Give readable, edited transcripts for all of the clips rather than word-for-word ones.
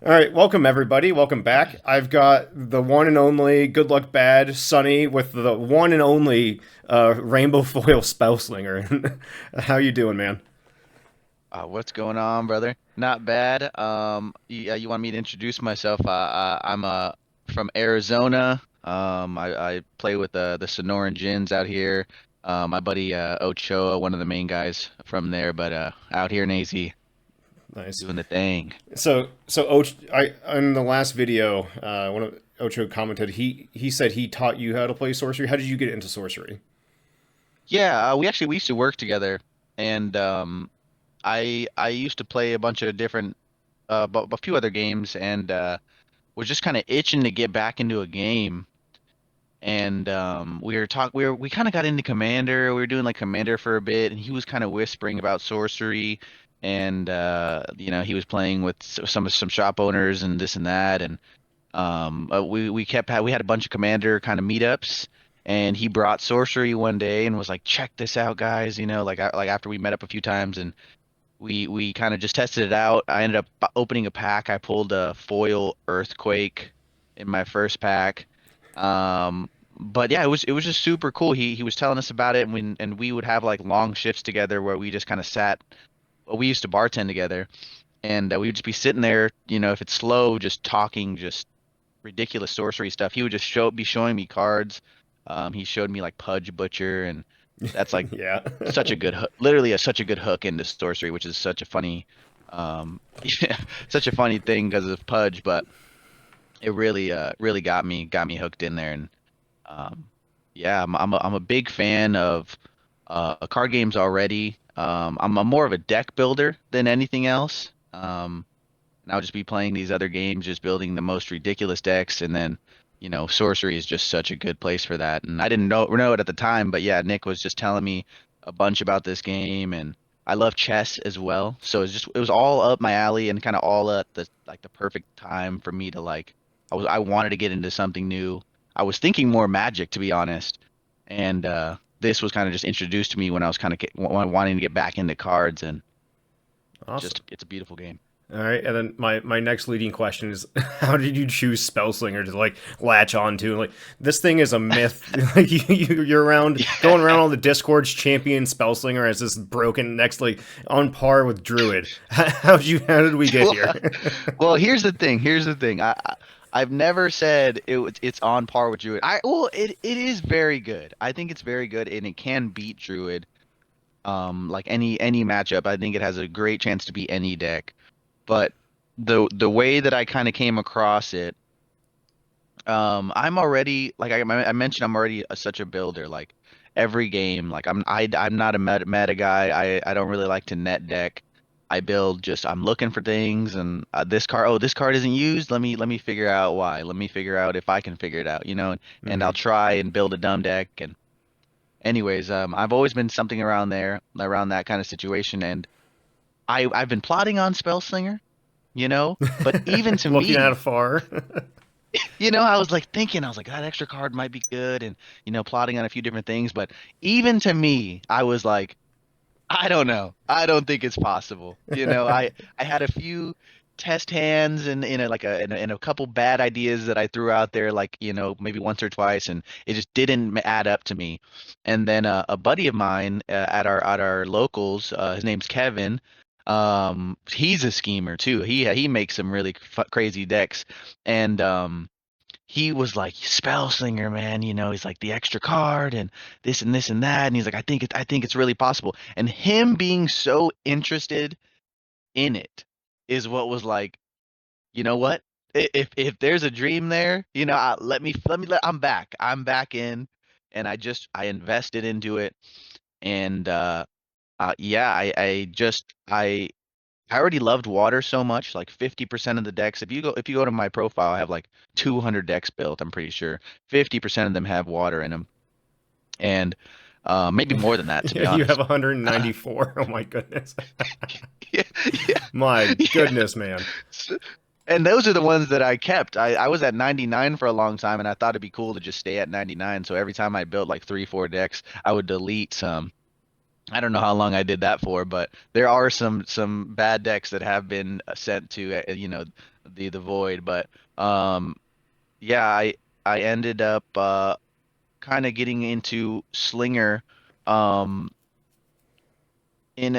All right, welcome everybody. Welcome back. I've got the one and only Good Luck Bad Sunny with the one and only Rainbow Foil Spellslinger. How you doing, man? What's going on, brother? Not bad. You want me to introduce myself? I'm from Arizona. I play with the Sonoran Gins out here. My buddy Ochoa, one of the main guys from there, but out here in AZ Nice. doing the thing. So I in the last video, one of Ocho commented he said he taught you how to play sorcery. How did you get into sorcery? Yeah, we used to work together, and I used to play a bunch of different a few other games, and was just kind of itching to get back into a game. And we kind of got into Commander. We were doing like Commander for a bit, and he was kind of whispering about sorcery, and he was playing with some shop owners and this and that, and we had a bunch of Commander kind of meetups, and he brought sorcery one day and was like, check this out, guys. Like after we met up a few times, and we kind of just tested it out. I ended up opening a pack. I pulled a foil Earthquake in my first pack. But yeah, it was just super cool. He was telling us about it, and we would have like long shifts together where we just kind of sat. Well, we used to bartend together, and we would just be sitting there. If it's slow, just talking, just ridiculous sorcery stuff. He would just be showing me cards. He showed me like Pudge Butcher, and that's like Yeah. such a good hook, literally such a good hook into sorcery, which is such a funny, yeah, such a funny thing because of Pudge, but it really got me hooked in there, and um, yeah, I'm a big fan of card games already. I'm more of a deck builder than anything else. And I'll just be playing these other games, just building the most ridiculous decks, and then sorcery is just such a good place for that. And I didn't know it at the time, but yeah, Nick was just telling me a bunch about this game, and I love chess as well. So it was all up my alley and kind of all at the perfect time for me to like. I wanted to get into something new. I was thinking more Magic, to be honest, and this was kind of just introduced to me when I was kind of wanting to get back into cards, and Awesome. just it's a beautiful game. All right, and then my next leading question is, how did you choose Spellslinger to like latch onto? Like this thing is a myth. Like you're around going around all the discords, champion Spellslinger as this broken next like on par with Druid. How did we get Well, here? well, here's the thing. Here's the thing. I've never said it's on par with Druid. It is very good. I think it's very good, and it can beat Druid. Like any matchup, I think it has a great chance to beat any deck. But the way that I kind of came across it, I'm already like I mentioned, I'm already such a builder. Like every game, like I'm not a meta guy. I don't really like to net deck. I build just I'm looking for things, and this card isn't used. Let me figure out why. Let me figure out if I can figure it out. And I'll Hmm. try and build a dumb deck. And anyways, I've always been something around that kind of situation, and I've been plotting on Spellslinger. But even to Looking at me, afar. I was like thinking, I was like, that extra card might be good, and plotting on a few different things. But even to me, I was like, I don't know. I don't think it's possible. I had a few test hands and in a couple bad ideas that I threw out there, like maybe once or twice, and it just didn't add up to me. And then a buddy of mine at our locals, his name's Kevin. He's a schemer too. He makes some really crazy decks, and he was like Spellslinger, man. He's like the extra card and this and that, and he's like, I think it's really possible. And him being so interested in it is what was like, you know what? If there's a dream there, I'm back in, and I invested into it, and yeah, I already loved water so much, like 50% of the decks. If you go to my profile, I have like 200 decks built, I'm pretty sure. 50% of them have water in them. And maybe more than that, to Yeah, be you have honest. 194. Oh my goodness. Yeah, yeah, My yeah. goodness, man. S- And those are the ones that I kept. I was at 99 for a long time, and I thought it'd be cool to just stay at 99. So every time I built like three, four decks, I would delete some. I don't know how long I did that for, but there are some bad decks that have been sent to the void. But um, yeah, I ended up kind of getting into Slinger um in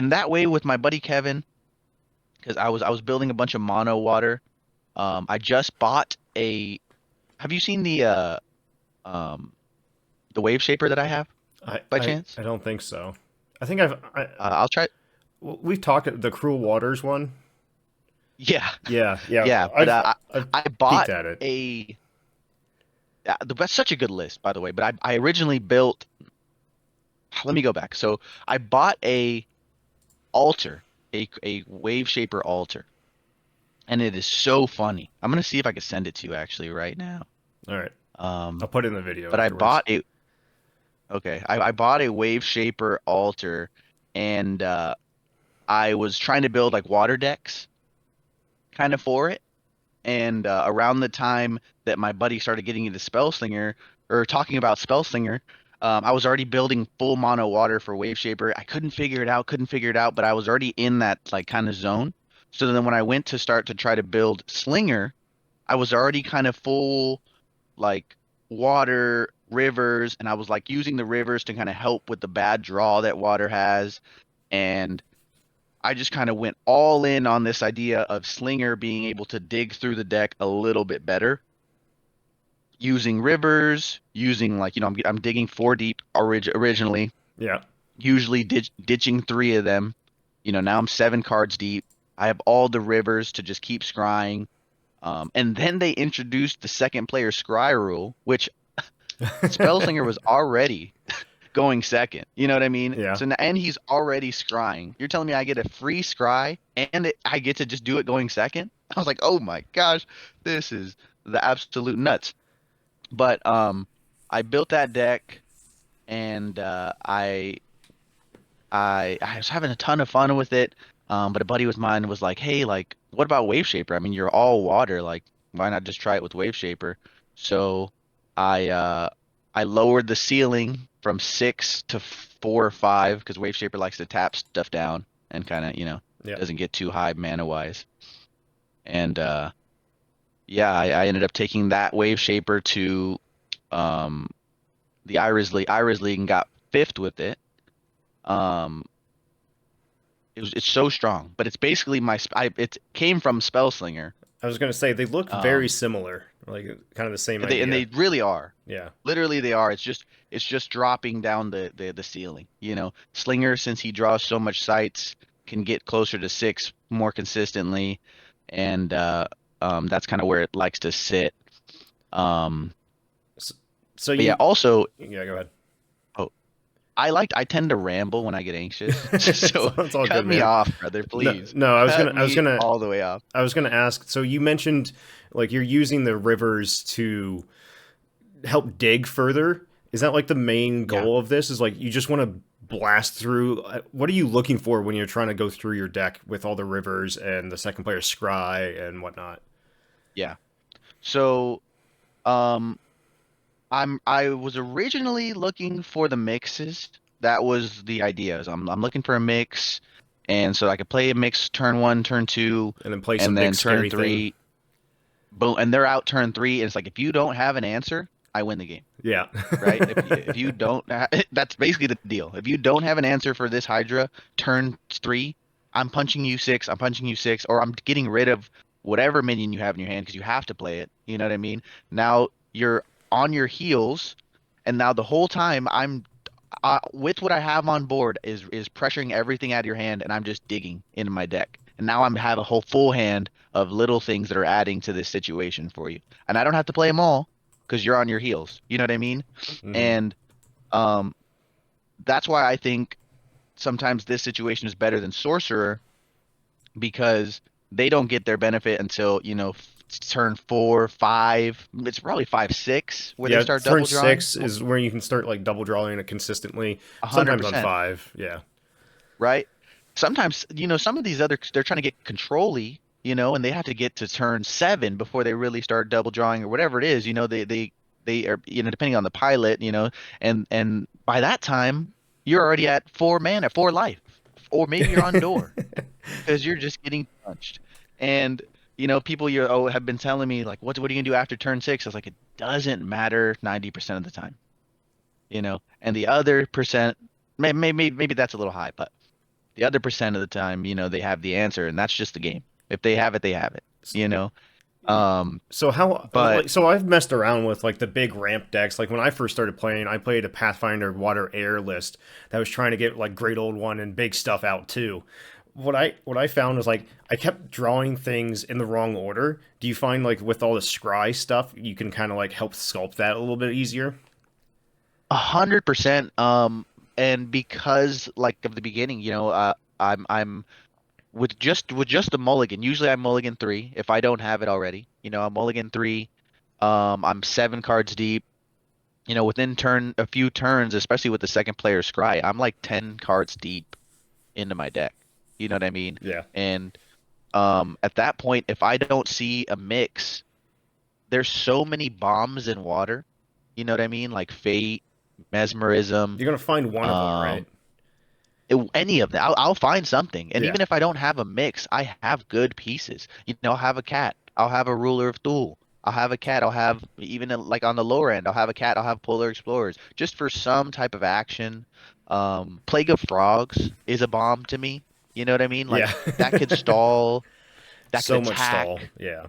that way with my buddy Kevin because I was building a bunch of mono water. I just bought a. Have you seen um the wave shaper that I have I, by I, chance? I don't think so. I'll try. We've talked the Cruel Waters one. Yeah, Yeah, yeah. yeah. But I've I peeked bought at it. a. That's such a good list, by the way. But I originally built. Let me go back. So I bought a altar, a wave shaper altar, and it is so funny. I'm gonna see if I can send it to you actually right now. All right, I'll Um, put it in the video but I afterwards. bought a okay. I bought a wave shaper altar, and I was trying to build like water decks kind of for it. And around the time that my buddy started getting into Spellslinger or talking about Spellslinger, I was already building full mono water for Wave Shaper. I couldn't figure it out, but I was already in that like kind of zone. So then when I went to start to try to build Slinger, I was already kind of full like water, rivers, and I was like using the rivers to kind of help with the bad draw that water has. And I just kind of went all in on this idea of Slinger being able to dig through the deck a little bit better using rivers, using like, I'm digging four deep originally, Yeah. usually ditching three of them. Now I'm seven cards deep. I have all the rivers to just keep scrying. And then they introduced the second player scry rule, which Spellslinger was already going second. You know what I mean? Yeah. So and he's already scrying. You're telling me I get a free scry and I get to just do it going second? I was like, oh my gosh, this is the absolute nuts. But I built that deck and I was having a ton of fun with it. But a buddy of mine was like, hey, like, what about Wave Shaper? I mean, you're all water. Like, why not just try it with Wave Shaper? So I uh I lowered the ceiling from 6 to 4 or 5 because Wave Shaper likes to tap stuff down and kind of, Yeah. doesn't get too high mana wise. And yeah, I ended up taking that Wave Shaper to um the Iris League and got fifth with it. Um, it's so strong, but it's basically it came from Spellslinger. I was gonna say they look very Um, similar, like kind of the same they idea. really are. Yeah. Literally, they are. It's just dropping down the ceiling. Slinger, since he draws so much sights, can get closer to six more consistently, and that's kind of where it likes to sit. Um, So, so but yeah, you, also, yeah, go ahead. oh, I tend to ramble when I get anxious, it's, so it's all good, cut me man. off, brother, No, please. no, Cut me all the way off. I was gonna ask. So you mentioned like you're using the rivers to help dig further. Is that like the main Yeah. goal of this? Is like you just want to blast through? What are you looking for when you're trying to go through your deck with all the rivers and the second player scry and whatnot? Yeah. So, um, I was originally looking for the mixes. That was the idea. Is I'm looking for a mix, and so I could play a mix turn one, turn two, And then play some and big then turn scary thing. three, boom, and they're out turn three, and it's like if you don't have an answer, I win the game, Yeah. right? If you don't, that's basically the deal. If you don't have an answer for this Hydra turn three, I'm punching you six, or I'm getting rid of whatever minion you have in your hand because you have to play it. You know what I mean? Now you're on your heels, and now the whole time I'm with what I have on board is pressuring everything out of your hand, and I'm just digging into my deck. And now I'm have a whole full hand of little things that are adding to this situation for you, and I don't have to play them all because you're on your heels. You know what I mean? Hmm. And um, that's why I think sometimes this situation is better than Sorcerer because they don't get their benefit until turn 4, 5. It's probably 5, 6 where they Yeah, start turn double drawing. six is where you can start like double drawing it consistently. A hundred Sometimes on percent, five. Yeah. right? Sometimes some of these other they're trying to get control-y, and they have to get to turn 7 before they really start double drawing or whatever it is. They are depending on the pilot, and by that time. you're already at 4 mana, 4 life, or maybe you're on door because you're just getting punched. And people have been telling me like, what are you gonna do after turn 6? I was like, it doesn't matter 90% of the time, and the other percent, maybe that's a little high, but the other percent of the time, they have the answer, and that's just the game. If they have it, they have it, you know. Um, So how but like so I've messed around with like the big ramp decks. Like when I first started playing, I played a Pathfinder Water Air list that was trying to get like Great Old One and big stuff out too. What I found was like I kept drawing things in the wrong order. Do you find like with all the scry stuff, you can kind of like help sculpt that a little bit easier? 100%. And because like of the beginning, I'm with just the mulligan. Usually I mulligan 3 if I don't have it already. I mulligan 3. I'm 7 cards deep. Within a few turns, especially with the second player scry, I'm like 10 cards deep into my deck. You know what I mean? Yeah. And at that point, if I don't see a mix, there's so many bombs in water. You know what I mean? Like Fate, Mesmerism, You're gonna find one of them, right? um, any of them. I'll find something. And Yeah. even if I don't have a mix, I have good pieces. I'll have a cat. I'll have a Ruler of Thule. I'll have a cat. I'll have even like on the lower end, I'll have a cat. I'll have Polar Explorers just for some type of action. Plague of Frogs is a bomb to me. You know what I mean? Yeah. Like that could stall, that could So much stall. attack, Yeah.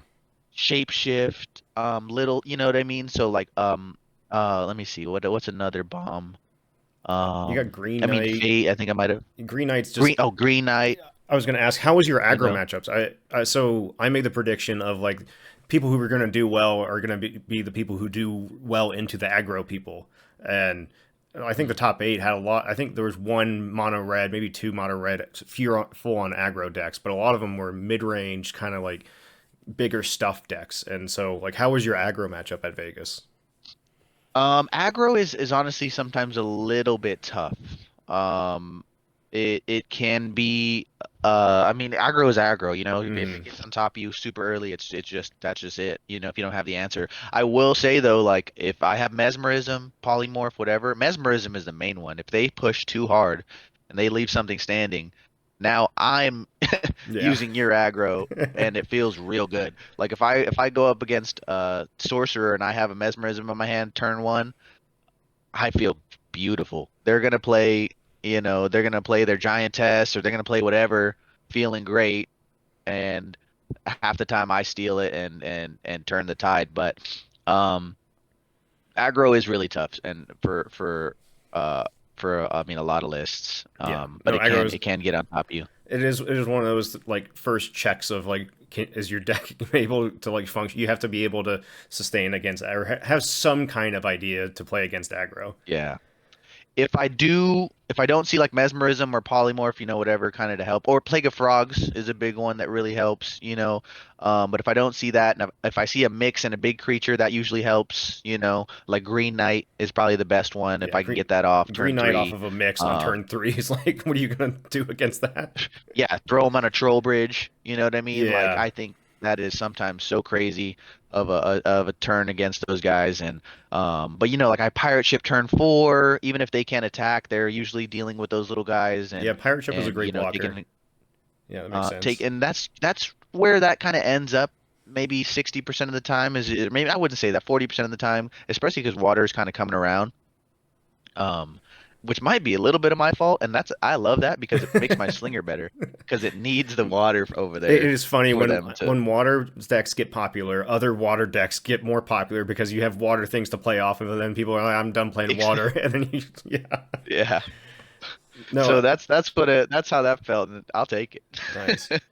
shapeshift, little, you know what I mean? So like let me see. What's another bomb? You got Green I mean Knight. Fate, I think I might have Green Knight's just Green Knight, I was going to ask, how was your you aggro know. matchups? So I made the prediction of like people who are going to do well are going to be the people who do well into the aggro people, and I think the Mm. top 8 had a lot. I think there was one mono red, maybe two mono red, few full on aggro decks, but a lot of them were mid range, kind of like bigger stuff decks. And so, like, how was your aggro matchup at Vegas? Aggro is honestly sometimes a little bit tough. Um, it can be. I mean, aggro is aggro. If it Hmm. gets on top of you super early, it's just that's just it. If you don't have the answer, I will say though, like if I have mesmerism, polymorph, whatever, mesmerism is the main one. If they push too hard and they leave something standing, now I'm Yeah. using your aggro, and it feels real good. Like if I go up against sorcerer and I have a mesmerism in my hand turn 1, I feel beautiful. They're gonna play their giantess or they're gonna play whatever, feeling great, and half the time I steal it and turn the tide. But um aggro is really tough and uh for I mean a lot of lists. Yeah. But No, it aggro can is it can get on top of you. it is one of those like first checks of like is your deck able to like function? You have to be able to sustain against or have some kind of idea to play against aggro. Yeah. If I don't see like mesmerism or polymorph, whatever kind of to help, or plague of frogs is a big one that really helps. But if I don't see that, and if I see a mix and a big creature, that usually helps. Like Green Knight is probably the best one if Yeah, I can get that off Green turn Knight off 3. of a mix on Um, turn 3 is like, what are you gonna do against that? yeah, throw them on a troll bridge. You know what I mean? Like Yeah, I think that is sometimes so crazy of a turn against those guys. And but like I pirate ship turn 4, even if they can't attack, they're usually dealing with those little guys yeah. and Pirate Ship is a and great blocker. taking Yeah, that makes take sense. and that's where that kind of ends up. Maybe 60% of the time maybe I wouldn't say that 40% of the time, especially because water is kind of coming around. Um, which might be a little bit of my fault, and I love that because it makes my slinger better because it needs the water over It there is funny for when them to. when water decks get popular, other water decks get more popular because you have water things to play off of, and then people are like, "I'm done playing water," and then yeah, Yeah. no, So that's how that felt, and I'll take nice. it.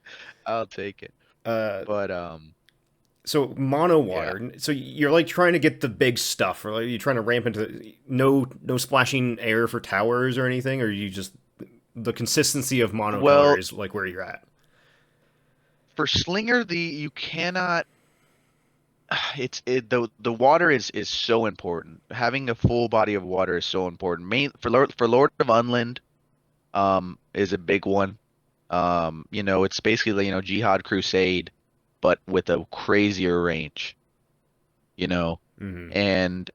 I'll take it. Uh, But so mono yeah. water. So you're like trying to get the big stuff, or like you're trying to ramp into no splashing air for towers or anything, or you just the consistency of monocolor Well, is like where you're at. for Slinger, the you cannot. The water is so important. Having a full body of water is so important. For Lord of Unland, is a big one. It's basically Jihad Crusade, but with a crazier range. You know, Hmm. and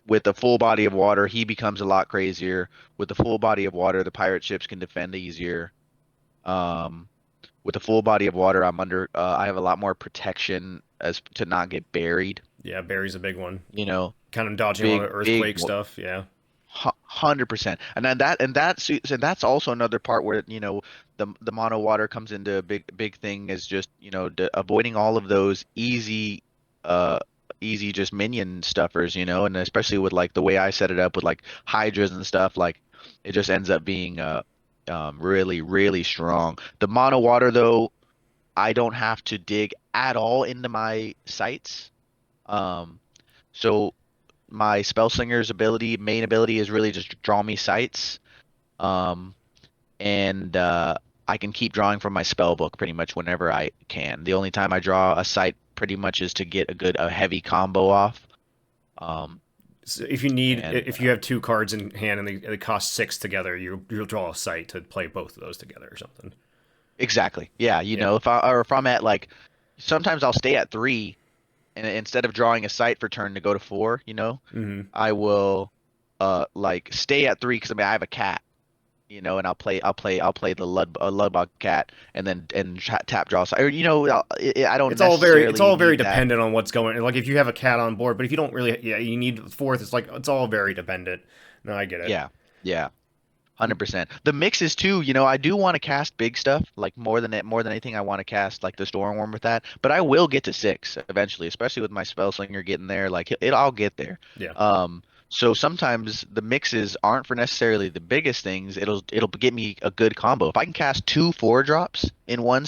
with a full body of water, he becomes a lot crazier. With the full body of water, the pirate ships can defend easier. Um, with a full body of water, I have a lot more protection as to not get buried. Yeah, Barry's a big one. You know, Kind of dodging all the big, big, earthquake stuff. Yeah. 100%. And then that's also another part where, the mono water comes into a big thing is just, avoiding all of those uh easy just minion stuffers, and especially with like the way I set it up with like hydras and stuff, like it just ends up being really, really strong. The mono water though, I don't have to dig at all into my sites. Um so my Spellslinger's main ability is really just draw me sights. Um, and I can keep drawing from my spell book pretty much whenever I can. The only time I draw a sight pretty much is to get a heavy combo off. Um, So and if you have two cards in hand and they cost 6 together, you'll draw a sight to play both of those together or something. exactly, yeah, Yeah. if I'm at like, sometimes I'll stay at 3, and instead of drawing a sight for turn to go to 4, Hmm. I will like stay at 3 because I mean I have a cat. And I'll play the Ludbog cat, and then tap draw. Or I don't It's necessarily all very need that. dependent on what's going. Like if you have a cat on board, but if you don't really, yeah, you need the fourth. It's like it's all very dependent. No, I get it. Yeah, yeah, 100%. The mixes too. I do want to cast big stuff, like more than anything. I want to cast like the Stormworm with that, but I will get to 6 eventually, especially with my Spellslinger getting there. Like I'll get there. Yeah. Um, so sometimes the mixes aren't for necessarily the biggest things. It'll get me a good combo. If I can cast 2 4 drops in one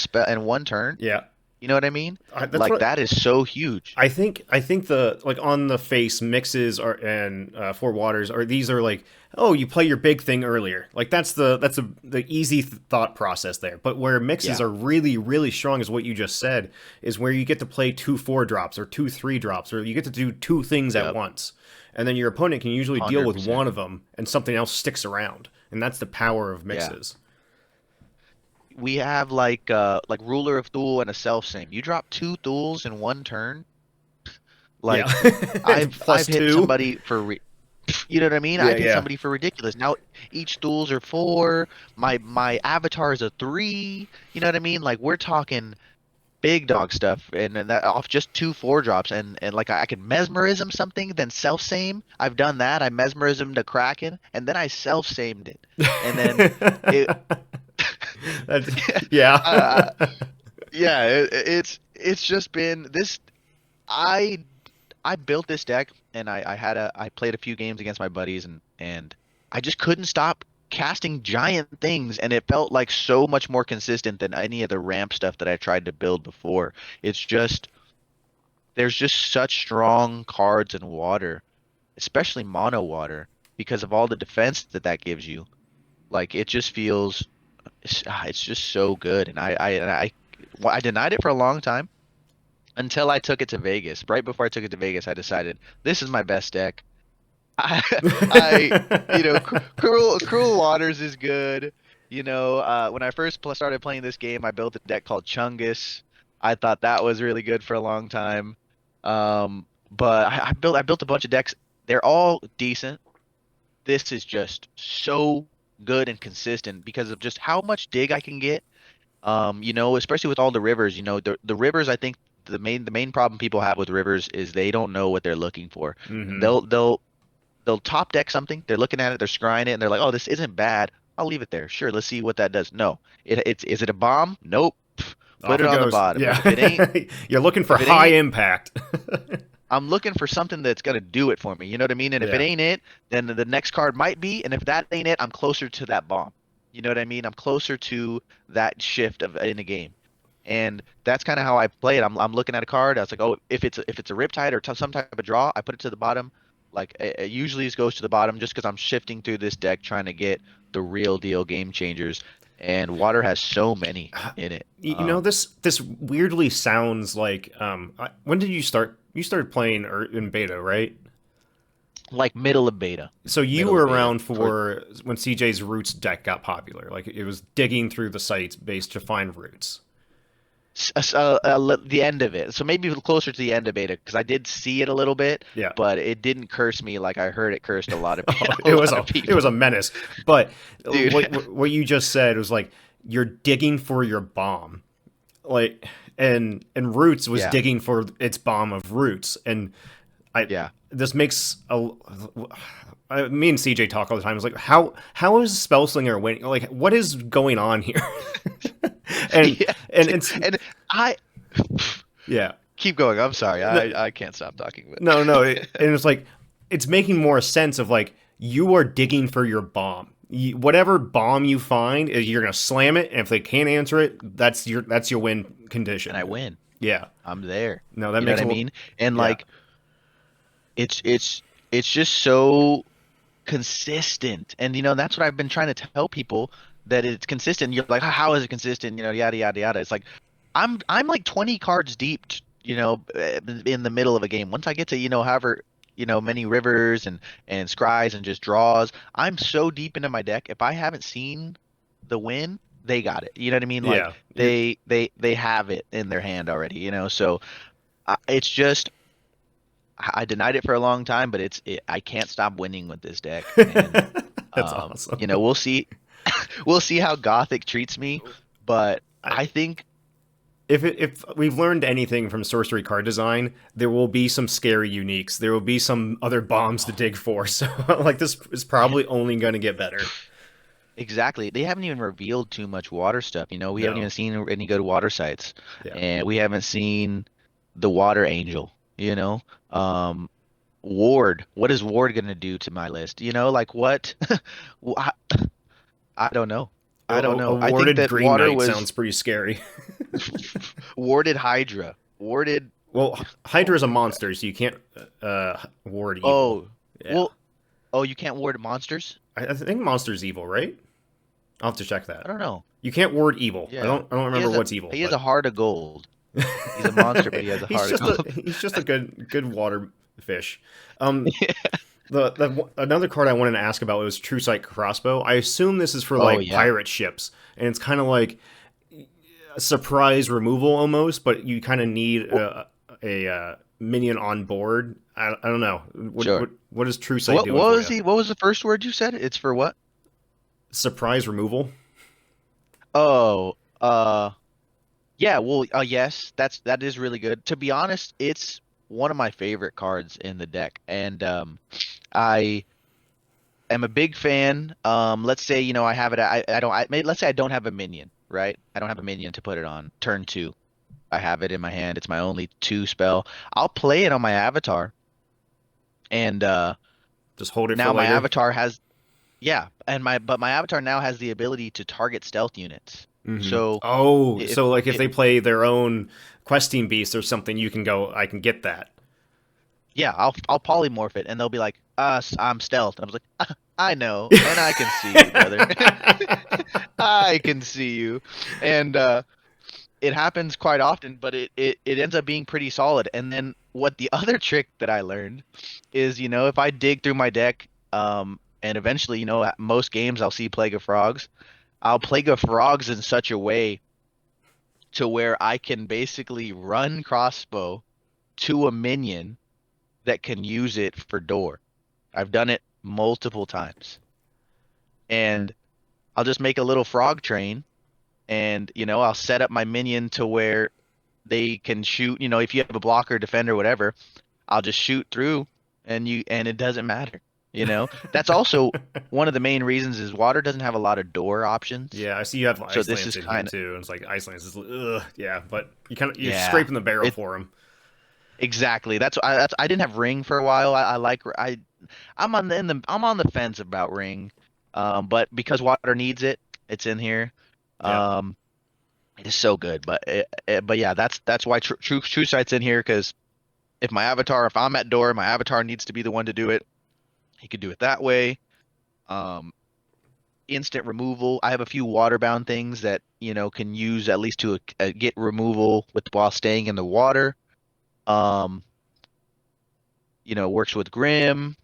turn, Yeah. you know what I mean? That's Like what that is so huge. I think the like on the face mixes are and four waters are these are like, oh, you play your big thing earlier, like the easy thought process there. But where mixes Yeah. are really strong is what you just said, is where you get to play 2 4 drops or 2 3 drops, or you get to do 2 things at Yep. once, and then your opponent can usually deal with 100%. one of them and something else sticks around, and that's the power of Yeah. mixes. We have like Ruler of Thule and a self same. You drop 2 Thules in one turn. Yeah. Like Plus I've hit 2. somebody for you know what I mean? Yeah, I've hit yeah. somebody for ridiculous. Now each Thules are 4. My avatar is a 3. You know what I mean? Like we're talking big dog stuff, and that off just 2 4 drops, and like I can mesmerism something, then self same. I've done that. I mesmerismed a Kraken, and then I self samed it, and then it. That's, yeah. uh, yeah, it's just been this. I I built this deck, and I played a few games against my buddies, and I just couldn't stop casting giant things, and it felt like so much more consistent than any of the ramp stuff that I tried to build before. It's just there's just such strong cards in water, especially mono water, because of all the defense that gives you. Like it just feels it's just so good, and well, I denied it for a long time until I took it to Vegas. Right before I took it to Vegas, I decided this is my best deck. I, I, Cruel Waters is good. When I first started playing this game, I built a deck called Chungus. I thought that was really good for a long time. But I built a bunch of decks. They're all decent. This is just so good and consistent because of just how much dig I can get. Especially with all the rivers, the rivers, I think the main problem people have with rivers is they don't know what they're looking for. And Hmm. they'll top deck something, they're looking at it, they're scrying it, and they're like, "Oh, this isn't bad. I'll leave it there. Sure, let's see what that does." No. It's is it a bomb? Nope. Put Off it it on the goes. bottom. Yeah. If it ain't, You're looking for if it high ain't, impact. I'm looking for something that's gonna do it for me. You know what I mean? And if it Yeah. ain't it, then the next card might be. And if that ain't it, I'm closer to that bomb. You know what I mean? I'm closer to that shift of in a game. And that's kind of how I play it. I'm looking at a card. I was like, oh, if it's a Riptide or some type of draw, I put it to the bottom. Like it usually it goes to the bottom just because I'm shifting through this deck trying to get the real deal game changers. And water has so many in it. This weirdly sounds like when did you start? You started playing in beta, right? Like middle of beta, So you middle were of beta. around for when CJ's Roots deck got popular. Like it was digging through the sites based to find roots. the end of it. So maybe closer to the end of beta because I did see it a little bit, Yeah. but it didn't curse me like I heard it cursed a lot of Oh, a lot of it was a people, menace. But dude. what you just said was like you're digging for your bomb. Like and Roots was Yeah, digging for its bomb of Roots, and I yeah, this makes me and CJ talk all the time. It's like how is Spellslinger winning? Like what is going on here? and yeah. and it's And I yeah. keep going. I'm sorry. No, I can't stop talking, no, but and it's like it's making more sense of like you are digging for your bomb. Whatever bomb you find, you're gonna slam it, and if they can't answer it, that's your win and I condition. win. Yeah, I'm there. no, that You know makes what a I little mean? And yeah. like it's it's it's just so consistent. And that's what I've been trying to tell people that it's consistent. You're like, how is it consistent? Yada yada yada. It's like I'm like 20 cards deep, in the middle of a game. Once I get to, however, many rivers and scries and just draws, I'm so deep into my deck. If I haven't seen the win, they got it. You know what I mean? Like Yeah, you're they have it in their hand already, So it's just I denied it for a long time, but I can't stop winning with this deck, and that's awesome. we'll see we'll see how Gothic treats me, but I, I think if we've learned anything from sorcery card design, there will be some scary uniques. There will be some other bombs to dig for. So like this is probably only going to get better. exactly. They haven't even revealed too much water stuff. We haven't even No. seen any good water sites, Yeah. and we haven't seen the Water Angel. Um, Ward. What is Ward gonna do to my list? Like what? I, I don't know. I don't A know. I think warded that Green water Knight sounds was pretty scary. warded Hydra. Warded. Well, Oh Hydra is a my God. monster, so you can't ward evil. Oh, Yeah. well. Oh, you can't ward monsters? I think monster's evil, right? I'll have to check I that. don't know. You can't ward evil. Yeah. I don't He remember has a what's evil, he has a but heart of gold. He's a monster, but he has a heart of gold. he's just a good water fish. Um, the another card I wanted to ask about was Truesight Crossbow. I assume this is for Oh like yeah. pirate ships, and it's kind of like a surprise removal almost, but you kind of need a minion on board. I don't know. Sure. What is Truesight What doing what for was you? he? What was the first word you said? It's for what? Surprise removal. Oh, yeah. Well, yes, that is really good. To be honest, it's one of my favorite cards in the deck, and I am a big fan. Let's say I have it. I don't. Let's say I don't have a minion, right? I don't have a minion to put it on turn two. I have it in my hand. It's my only two spell. I'll play it on my avatar, and Just hold it for now my later. avatar has yeah, and my avatar now has the ability to target stealth units. So Oh, if so like if it they play their own questing beast or something, you can go. I can get that. yeah, I'll polymorph it, and they'll be like, I'm stealth." And I was like, "I know, and I can see you, brother. I can see you." And it happens quite often, but it ends up being pretty solid. And then what the other trick that I learned is, if I dig through my deck, and eventually, at most games I'll see Plague of Frogs. I'll Plague of Frogs in such a way to where I can basically run Crossbow to a minion that can use it for door. I've done it multiple times. And I'll just make a little frog train and I'll set up my minion to where they can shoot, if you have a blocker, defender, whatever, I'll just shoot through and it doesn't matter. That's also one of the main reasons is water doesn't have a lot of door options. Yeah, I see you have So ice this lance is in here kind of too. And it's like ice lance is ugh, yeah, but you're yeah. scraping the barrel It for him. exactly. I didn't have ring for a while. I like I'm on the fence about ring. But because water needs it, it's in here. Yeah, Um it is so good, but yeah, that's why True Sight's in here because if I'm at door, my avatar needs to be the one to do it. He could do it that way. Um, Instant removal. I have a few waterbound things that can use at least to get removal while staying in the water. Um, Works with Grim.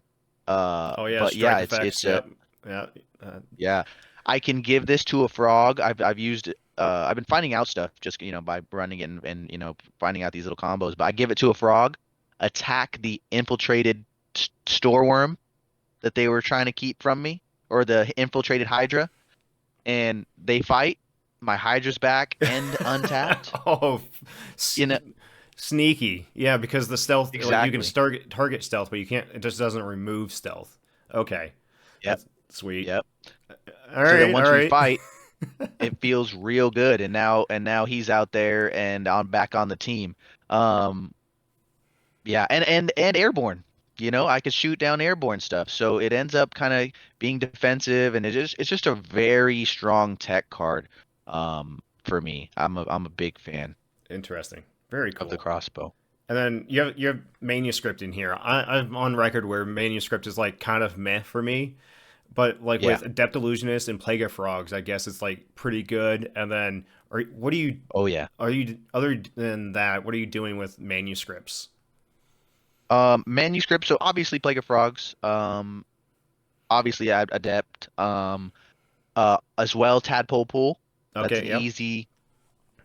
oh yeah, But strike yeah, effects. Yep. Yeah. Uh, yeah. I can give this to a frog. I've used I've been finding out stuff just by running it and finding out these little combos. But I give it to a frog, attack the infiltrated store worm that they were trying to keep from me, or the infiltrated Hydra, and they fight. My Hydra's back and untapped. Oh, You know sneaky. Yeah, because the stealth, like you can exactly. target stealth, but you can't. It just doesn't remove stealth. Okay, Yep. that's sweet. Yep. All So then right, all once we right. fight, it feels real good, and now he's out there and I'm back on the team. Um, yeah, and airborne. I could shoot down airborne stuff, so it ends up kind of being defensive, and it's just a very strong tech card. For me, I'm a big fan Interesting. Very of the cool. crossbow. And then you have manuscript in here. I'm on record where manuscript is like kind of meh for me, but like Yeah. with Adept Illusionist and Plague of Frogs, I guess it's like pretty good. And then, what do you Oh yeah. are you other than that? What are you doing with manuscripts? Manuscript. So obviously, Plague of Frogs. Obviously, adept. As well, Tadpole Pool. That's Okay, an yep. easy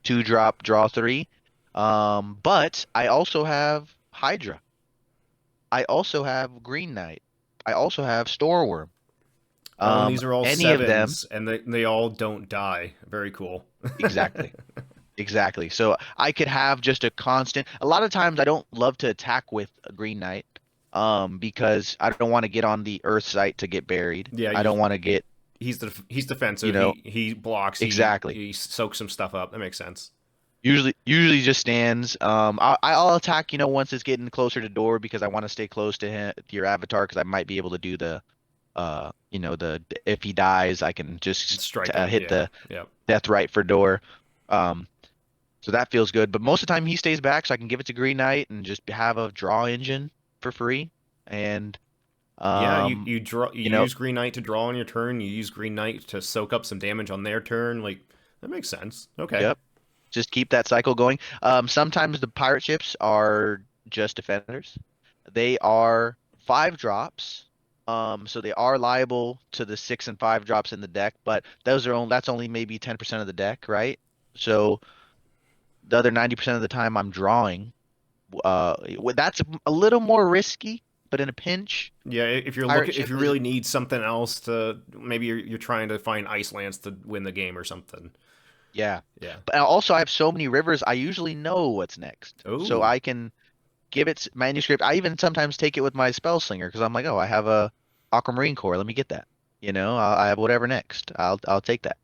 two drop draw three. But I also have Hydra. I also have Green Knight. I also have Storeworm. Oh, and these are all Any of them, sevens, and they all don't die. Very cool. exactly. Exactly. So I could have just a constant. A lot of times I don't love to attack with a Green Knight, because I don't want to get on the Earth site to get buried. Yeah, I don't want to get, he's you defensive. know, He blocks. exactly. He soaks some stuff up. That makes sense. Usually just stands. I'll attack, once it's getting closer to door because I want to stay close to him, to your avatar, because I might be able to do the if he dies, I can just Strike him. hit Yeah, the yep. death right for door. Um, So that feels good. But most of the time he stays back, so I can give it to Green Knight and just have a draw engine for free. And Yeah, um, you draw. You you know, use Green Knight to draw on your turn. You use Green Knight to soak up some damage on their turn. Like that makes sense. Okay. yep, just keep that cycle going. Sometimes the pirate ships are just defenders. They are 5 drops. So they are liable to the 6 and 5 drops in the deck, but that's only maybe 10% of the deck, right? So the other 90% of the time I'm drawing. That's a little more risky, but in a pinch, Yeah, pirate if ship you is really need something else to maybe you're trying to find ice lance to win the game or something. yeah. Yeah. But also I have so many rivers, I usually know what's next, so Oh, I can give it manuscript. I even sometimes take it with my Spellslinger because I'm like, oh, I have a Aquamarine core. Let me get that. I have whatever next. I'll take that.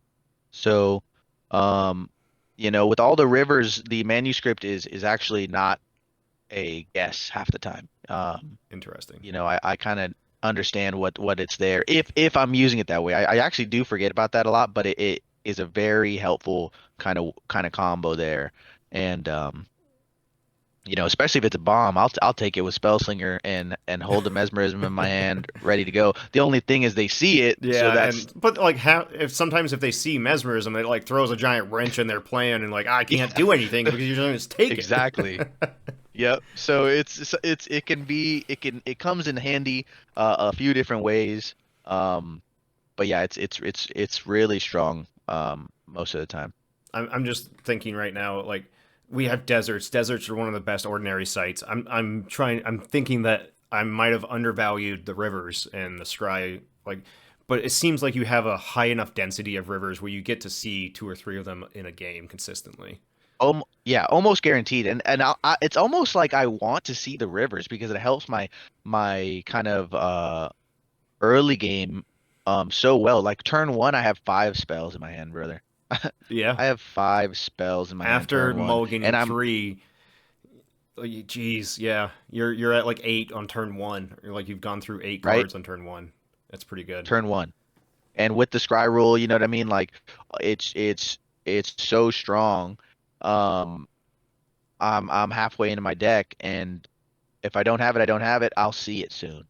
So, um, with all the rivers, the manuscript is actually not a guess half the time. interesting. I kind of understand what it's there if I'm using it that way. I actually do forget about that a lot, but it is a very helpful kind of combo there. And especially if it's a bomb, I'll take it with Spellslinger and hold the mesmerism in my hand, ready to go. The only thing is they see it, so Yeah, that's and but like if sometimes if they see mesmerism, it like throws a giant wrench in their plan and like I can't yeah, do anything because you're just take it. exactly. Yep. So it comes in handy a few different ways. Um, but yeah, it's really strong most of the time. I'm just thinking right now, like we have deserts. Deserts are one of the best ordinary sites. I'm thinking that I might have undervalued the rivers and the scry, like, but it seems like you have a high enough density of rivers where you get to see two or three of them in a game consistently. Yeah, almost guaranteed. And it's almost like I want to see the rivers because it helps my kind of early game so well. Like turn one, I have 5 spells in my hand, brother. Yeah. I have 5 spells in my hand After turn one, mulliganing and I'm three, geez, yeah, you're at like 8 on turn one. You're like you've gone through 8 cards right on turn one. That's pretty good. turn one. And with the scry rule, you know what I mean? Like it's so strong. Um, I'm halfway into my deck, and if I don't have it, I don't have it. I'll see it soon.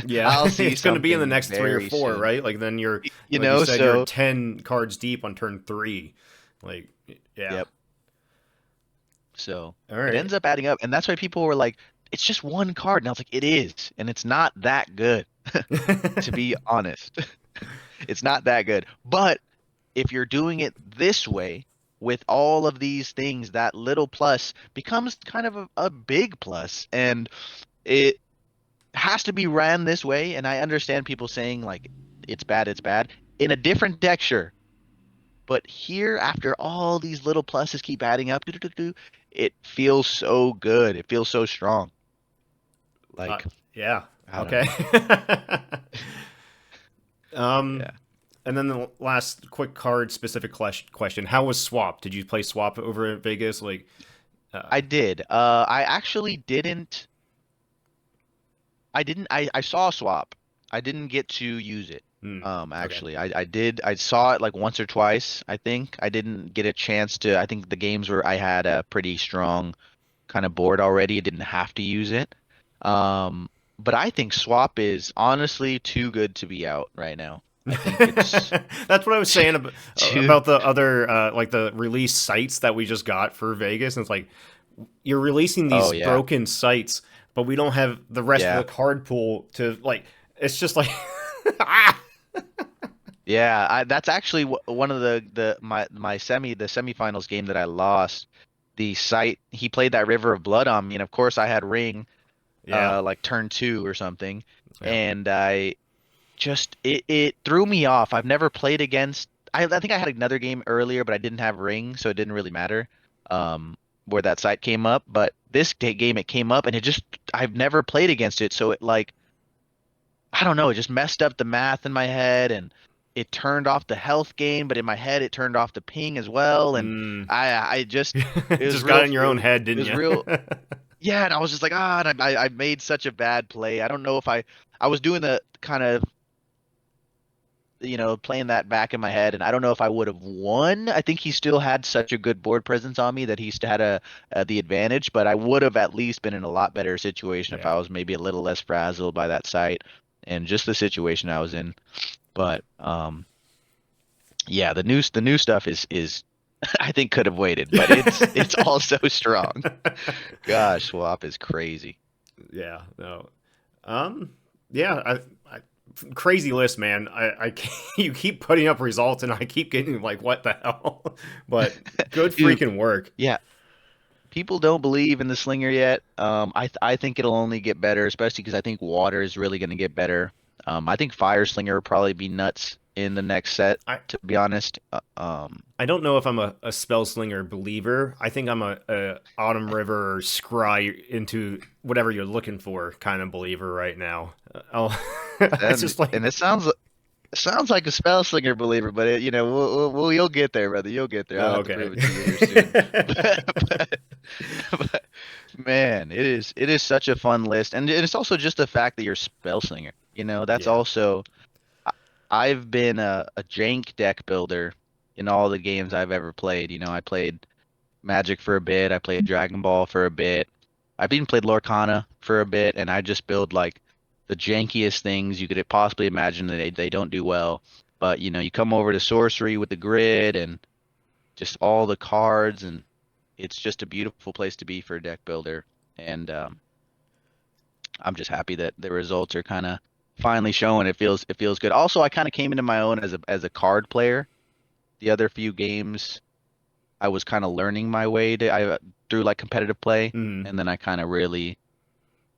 Yeah, I'll see it's going to be in the something next three or very four, soon. right? Like then you're, You like you know, said, you're so 10 cards deep on turn three. Like, yeah. yep. So All it right. ends up adding up, and that's why people were like, "It's just one card," and I was like, "It is," and it's not that good, to be honest. It's not that good. But if you're doing it this way. with all of these things, that little plus becomes kind of a big plus, and it has to be ran this way. And I understand people saying like it's bad in a different deck, sure. But here, after all these little pluses keep adding up, it feels so good. It feels so strong. Uh, Like, yeah. I don't Okay. know. um, Yeah. and then the last quick card specific question: how was Swap? Did you play Swap over in Vegas? Like, I did. I actually didn't. I didn't. I saw Swap. I didn't get to use it. hmm, okay. Actually, I did. I saw it like once or twice, I think. I didn't get a chance to. I think the games where I had a pretty strong kind of board already. I didn't have to use it. Um, but I think Swap is honestly too good to be out right now. I think it's That's what I was saying too. about the other like the release sites that we just got for Vegas. And it's like you're releasing Oh these yeah, broken sites, but we don't have the rest of the yeah, card pool to like. It's just like ah. yeah. That's actually one of the semifinals game that I lost. The site he played that River of Blood on me, and of course I had Ring, Yeah, like turn two or something, yeah. and I just it threw me off. I've never played against. I think I had another game earlier, but I didn't have Ring, so it didn't really matter. Where that site came up, but this game it came up, and it just I've never played against it, so it like I don't know, it just messed up the math in my head, and it turned off the health gain, but in my head it turned off the ping as well, and Mm. I just it was Just got real. in your own head, It didn't was you? real. Yeah, and I was just like, and I made such a bad play. I don't know if I was doing the kind of playing that back in my head, and I don't know if I would have won. I think he still had such a good board presence on me that he still had the advantage, but I would have at least been in a lot better situation if Yeah. I was maybe a little less frazzled by that site and just the situation I was in. But yeah, the new stuff is I think could have waited, but it's also strong. Gosh, swap is crazy. Yeah. No. Um. Yeah. Crazy list, man. You keep putting up results, and I keep getting like, what the hell? But good Dude, freaking work. yeah, people don't believe in the Slinger yet. I think it'll only get better, especially because I think water is really going to get better. I think Fire Slinger will probably be nuts in the next set, I to be honest. I don't know if I'm a Spellslinger believer. I think I'm a Autumn River or Scry into whatever you're looking for kind of believer right now. It's and just like, and it sounds like a Spellslinger believer, but you'll get there, brother. You'll get there. I'll oh, have to okay. prove it to you here soon. But, but man, it is such a fun list, and it's also just the fact that you're Spellslinger. That's Yeah. also I- I've been a jank deck builder in all the games I've ever played. I played Magic for a bit, I played Dragon Ball for a bit. I've even played Lorcana for a bit, and I just build like the jankiest things you could possibly imagine that they don't do well. But you come over to Sorcery with the grid and just all the cards, and it's just a beautiful place to be for a deck builder. And I'm just happy that the results are kind of finally showing. It feels good. Also, I kind of came into my own as a card player. The other few games, I was kind of learning my way through like competitive play, Mm. and then I kind of really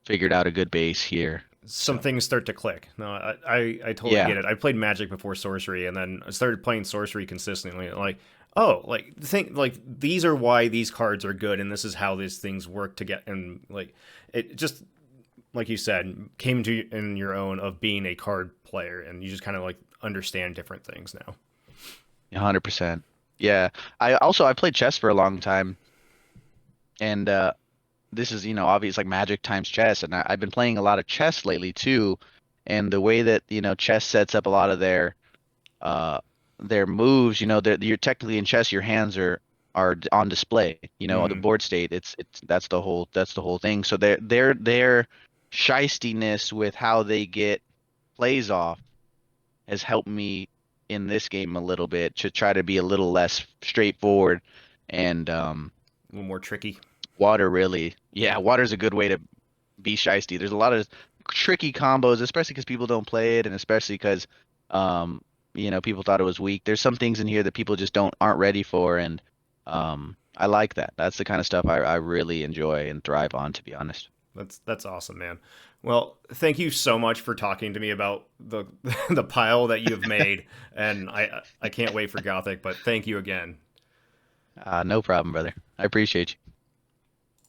figured out a good base here. Some So things start to click. No, I totally yeah, get it. I played Magic before Sorcery, and then I started playing Sorcery consistently. Like, oh, like think like these are why these cards are good, and this is how these things work to get. And like it just like you said came to you in your own of being a card player, and you just kind of like understand different things now. 100%. Yeah, I played chess for a long time, and this is obvious like Magic times chess, and I've been playing a lot of chess lately too. And the way that chess sets up a lot of uh their moves, you're technically in chess, your hands are on display, the Mm. board state. It's that's the whole thing. So their shystiness with how they get plays off has helped me in this game a little bit to try to be a little less straightforward. And A little more tricky. water really, yeah, Yeah. water's a good way to be shysty. There's a lot of tricky combos, especially because people don't play it, and especially because um, people thought it was weak. There's some things in here that people just aren't ready for, and I like that. That's the kind of stuff I really enjoy and thrive on, to be honest. That's awesome, man. Well, thank you so much for talking to me about the the pile that you've made, and I can't wait for Gothic. But thank you again. No problem, brother. I appreciate you.